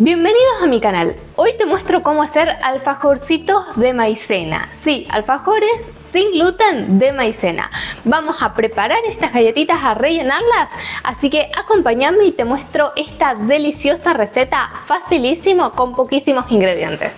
Bienvenidos a mi canal. Hoy te muestro cómo hacer alfajorcitos de maicena. Sí, alfajores sin gluten de maicena. Vamos a preparar estas galletitas, a rellenarlas, así que acompáñame y te muestro esta deliciosa receta facilísimo con poquísimos ingredientes.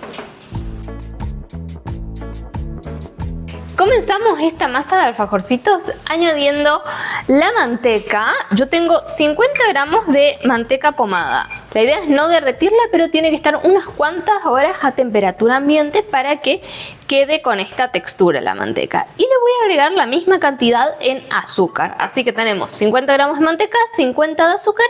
Comenzamos esta masa de alfajorcitos añadiendo la manteca. Yo tengo 50 gramos de manteca pomada. La idea es no derretirla, pero tiene que estar unas cuantas horas a temperatura ambiente para que quede con esta textura la manteca. Y le voy a agregar la misma cantidad en azúcar. Así que tenemos 50 gramos de manteca, 50 de azúcar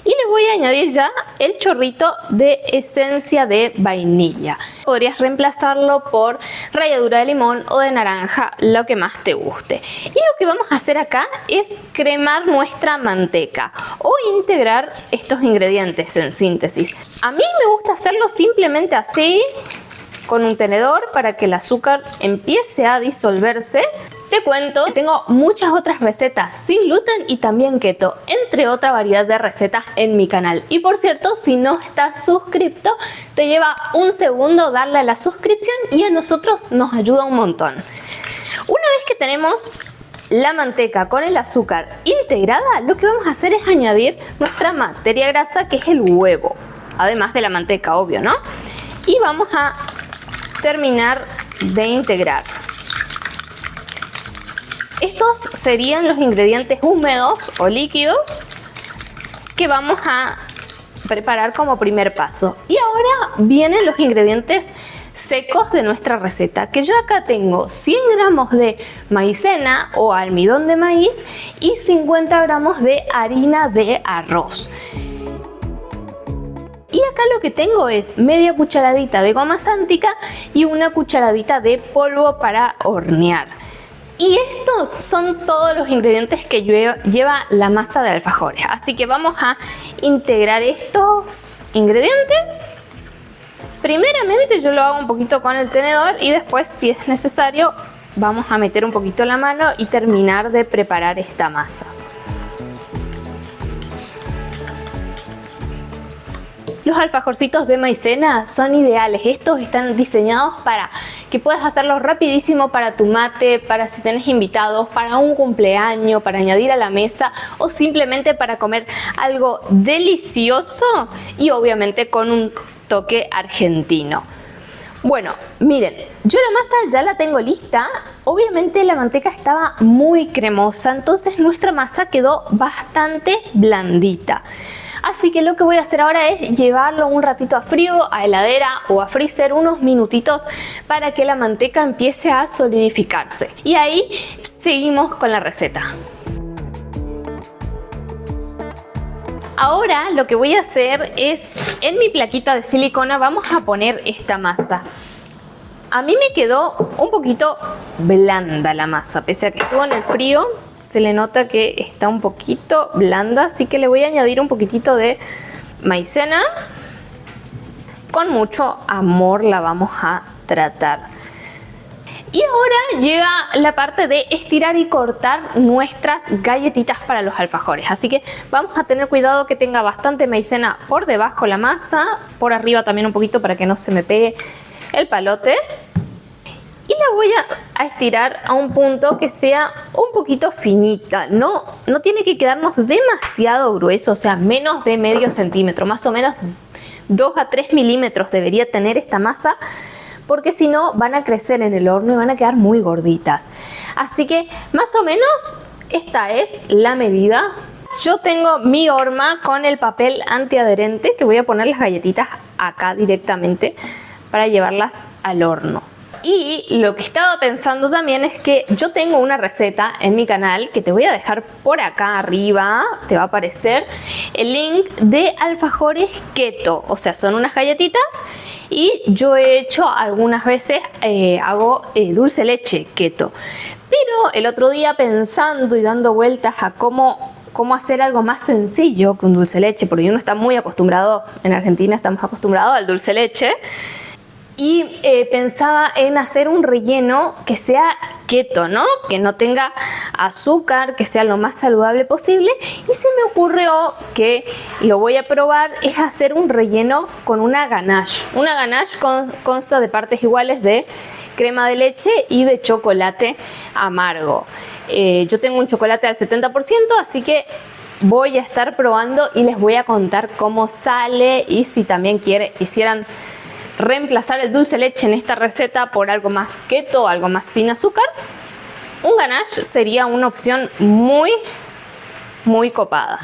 y le voy a añadir ya el chorrito de esencia de vainilla. Podrías reemplazarlo por ralladura de limón o de naranja, lo que más te guste. Y lo que vamos a hacer acá es cremar nuestra manteca o integrar estos ingredientes en síntesis. A mí me gusta hacerlo simplemente así, con un tenedor para que el azúcar empiece a disolverse. Te cuento, tengo muchas otras recetas sin gluten y también keto, entre otra variedad de recetas en mi canal. Y por cierto, si no estás suscrito, te lleva un segundo darle a la suscripción y a nosotros nos ayuda un montón. Una vez que tenemos la manteca con el azúcar integrada, lo que vamos a hacer es añadir nuestra materia grasa, que es el huevo, además de la manteca, obvio, ¿no? Y vamos a terminar de integrar. Estos serían los ingredientes húmedos o líquidos que vamos a preparar como primer paso. Y ahora vienen los ingredientes secos de nuestra receta, que yo acá tengo 100 gramos de maicena o almidón de maíz y 50 gramos de harina de arroz. Y acá lo que tengo es media cucharadita de goma sántica y una cucharadita de polvo para hornear. Y estos son todos los ingredientes que lleva la masa de alfajores. Así que vamos a integrar estos ingredientes. Primeramente yo lo hago un poquito con el tenedor y después, si es necesario, vamos a meter un poquito la mano y terminar de preparar esta masa. Los alfajorcitos de maicena son ideales. Estos están diseñados para que puedas hacerlos rapidísimo para tu mate, para si tenés invitados, para un cumpleaños, para añadir a la mesa o simplemente para comer algo delicioso y obviamente con un toque argentino. Bueno, miren, yo la masa ya la tengo lista. Obviamente la manteca estaba muy cremosa, entonces nuestra masa quedó bastante blandita. Así que lo que voy a hacer ahora es llevarlo un ratito a frío, a heladera o a freezer unos minutitos para que la manteca empiece a solidificarse. Y ahí seguimos con la receta. Ahora lo que voy a hacer es, en mi plaquita de silicona vamos a poner esta masa. A mí me quedó un poquito blanda la masa, pese a que estuvo en el frío. Se le nota que está un poquito blanda, así que le voy a añadir un poquitito de maicena. Con mucho amor la vamos a tratar. Y ahora llega la parte de estirar y cortar nuestras galletitas para los alfajores. Así que vamos a tener cuidado que tenga bastante maicena por debajo la masa, por arriba también un poquito para que no se me pegue el palote. Y la voy a estirar a un punto que sea un poquito finita. No tiene que quedarnos demasiado grueso, o sea, menos de medio centímetro. Más o menos 2 a 3 milímetros debería tener esta masa, porque si no van a crecer en el horno y van a quedar muy gorditas. Así que más o menos esta es la medida. Yo tengo mi horma con el papel antiadherente, que voy a poner las galletitas acá directamente para llevarlas al horno. Y lo que estaba pensando también es que yo tengo una receta en mi canal que te voy a dejar por acá arriba, te va a aparecer el link de alfajores keto, o sea, son unas galletitas y yo he hecho algunas veces, hago dulce leche keto. Pero el otro día pensando y dando vueltas a cómo hacer algo más sencillo que un dulce leche, porque uno está muy acostumbrado, en Argentina estamos acostumbrados al dulce leche. Y pensaba en hacer un relleno que sea keto, ¿no? Que no tenga azúcar, que sea lo más saludable posible. Y se me ocurrió que lo voy a probar, es hacer un relleno con una ganache. Una ganache consta de partes iguales de crema de leche y de chocolate amargo. Yo tengo un chocolate al 70%, así que voy a estar probando y les voy a contar cómo sale y si también quisieran reemplazar el dulce de leche en esta receta por algo más keto, algo más sin azúcar, un ganache sería una opción muy copada.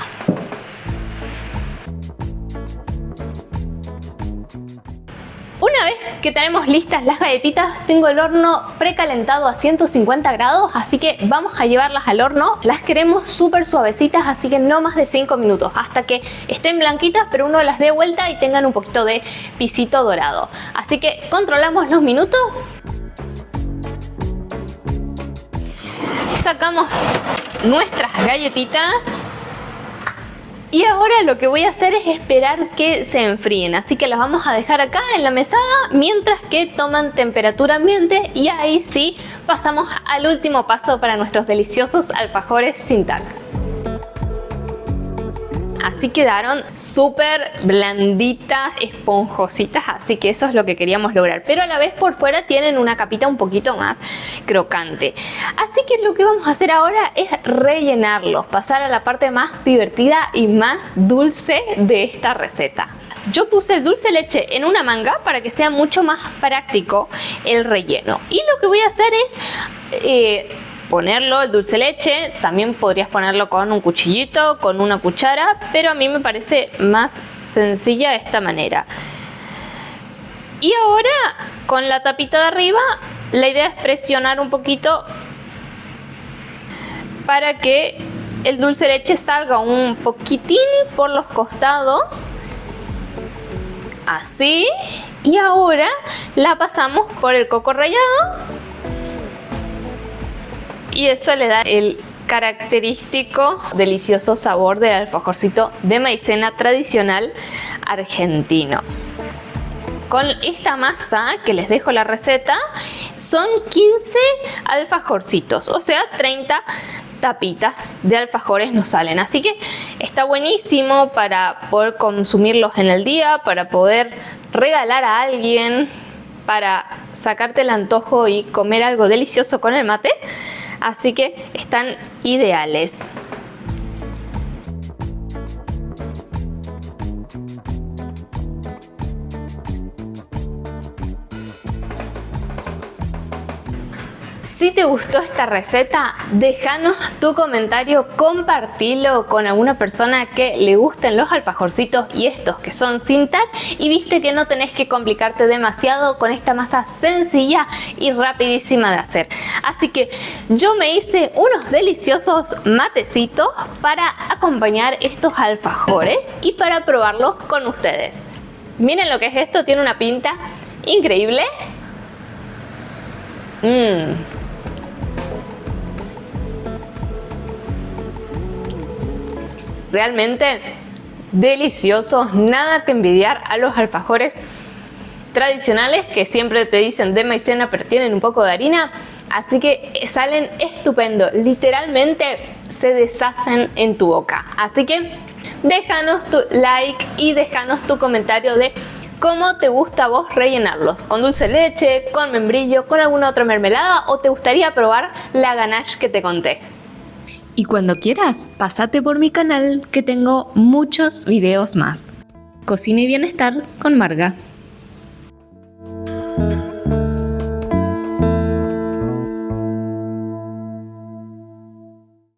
Una vez que tenemos listas las galletitas, tengo el horno precalentado a 150 grados, así que vamos a llevarlas al horno. Las queremos súper suavecitas, así que no más de 5 minutos, hasta que estén blanquitas, pero uno las dé vuelta y tengan un poquito de pisito dorado. Así que controlamos los minutos. Sacamos nuestras galletitas. Y ahora lo que voy a hacer es esperar que se enfríen, así que las vamos a dejar acá en la mesada mientras que toman temperatura ambiente y ahí sí pasamos al último paso para nuestros deliciosos alfajores sin tac. Así quedaron súper blanditas, esponjositas, así que eso es lo que queríamos lograr. Pero a la vez por fuera tienen una capita un poquito más crocante. Así que lo que vamos a hacer ahora es rellenarlos, pasar a la parte más divertida y más dulce de esta receta. Yo puse dulce de leche en una manga para que sea mucho más práctico el relleno. Y lo que voy a hacer es ponerlo, el dulce de leche, también podrías ponerlo con un cuchillito, con una cuchara, pero a mí me parece más sencilla de esta manera. Y ahora con la tapita de arriba, la idea es presionar un poquito para que el dulce de leche salga un poquitín por los costados, así, y ahora la pasamos por el coco rallado. Y eso le da el característico, delicioso sabor del alfajorcito de maicena tradicional argentino. Con esta masa que les dejo la receta, son 15 alfajorcitos, o sea 30 tapitas de alfajores nos salen. Así que está buenísimo para poder consumirlos en el día, para poder regalar a alguien, para sacarte el antojo y comer algo delicioso con el mate. Así que están ideales. Si te gustó esta receta, déjanos tu comentario, compartilo con alguna persona que le gusten los alfajorcitos y estos que son sin tac, y viste que no tenés que complicarte demasiado con esta masa sencilla y rapidísima de hacer. Así que yo me hice unos deliciosos matecitos para acompañar estos alfajores y para probarlos con ustedes. Miren lo que es esto, tiene una pinta increíble. Realmente deliciosos, nada que envidiar a los alfajores tradicionales que siempre te dicen de maicena pero tienen un poco de harina, así que salen estupendo, literalmente se deshacen en tu boca. Así que déjanos tu like y déjanos tu comentario de cómo te gusta a vos rellenarlos, con dulce de leche, con membrillo, con alguna otra mermelada, o te gustaría probar la ganache que te conté. Y cuando quieras, pásate por mi canal que tengo muchos videos más. Cocina y bienestar con Marga.